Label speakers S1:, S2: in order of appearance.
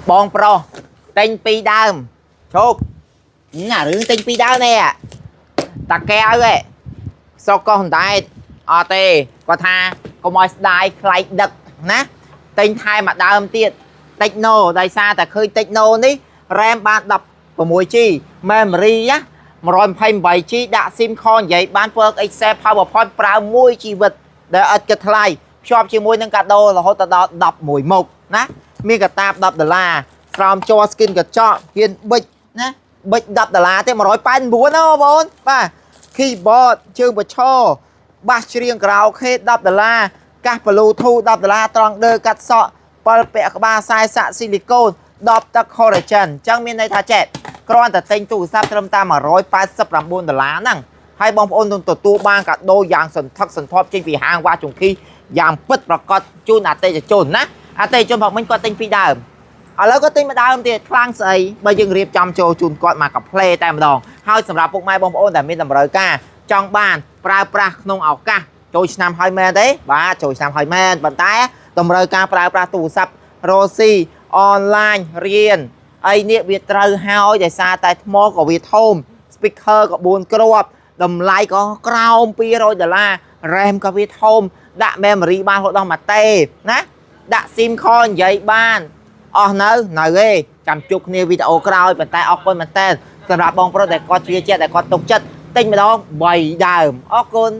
S1: bong pro tinh pi đơm chụp nhà rừng tinh pi đơm nè ta keo ấy sau con đại at có tha có mọi đại khai đực nè tinh hai mà đơm tiệt techno đại xa ta khơi techno ní ram ban đập của mùi chi memory á mà rồi phim bảy chi đã sim con vậy ban work excel powerpoint prao mùi chi vật để ở cái thay shop chi mùi nâng cả đô là hỗ trợ đập mùi mục nè mi cả tạp đập $from cho skin កញ្ចក់ហ៊ានបិចណាបិច$ទេ189ណាបងបាទ keyboard ជើងបឆោបាសច្រៀងក្រៅខេ$កាស Bluetooth $ត្រង់ដើកាត់សក់7ពាក់ក្បាលខ្សែសាក់ស៊ីលីកូន10ទឹក collagen អញ្ចឹងមានន័យថាចេះគ្រាន់តែទិញទូរស័ព្ទត្រឹមតែ$189ហ្នឹងហើយបងប្អូននឹងទទួលបានកាដូយ៉ាងសន្ធឹកសន្ធាប់ចេញពីហាងវ៉ាជុងគីយ៉ាងពិតប្រាកដជូនអតិថិជនណាអតិថិជនផងមិញគាត់ទិញពីដើមឥឡូវក៏ទិញម្ដងទៀតខ្លាំងស្អីបើយើងរៀបចំចូលជូនគាត់មកកាផ្លេតែម្ដងហើយសម្រាប់ពុកម៉ែបងប្អូនដែលមានតម្រូវការចង់បានប្រើប្រាស់ក្នុងឱកាសចូលឆ្នាំហើយមែនទេបាទចូលឆ្នាំហើយមែនប៉ុន្តែតម្រូវការប្រើប្រាស់ទូរស័ព្ទរ៉ូស៊ីអនឡាញរៀនអីនេះវាត្រូវហើយដោយសារតែថ្មក៏វាធំ speaker ក៏4គ្រាប់តម្លៃក៏ក្រោម$200 RAM ក៏វាធំដាក់ memory បានរហូតដល់1 តេណាដាក់ SIM card និយាយបានអស់នៅទេចាំជួបគ្នាវីដេអូក្រោយប៉ុន្តែអរគុណមែនតើសម្រាប់បងប្រុសដែលគាត់ជឿជាក់ដែលគាត់ទុកចិត្តទិញម្ដង3ដើមអរគុណ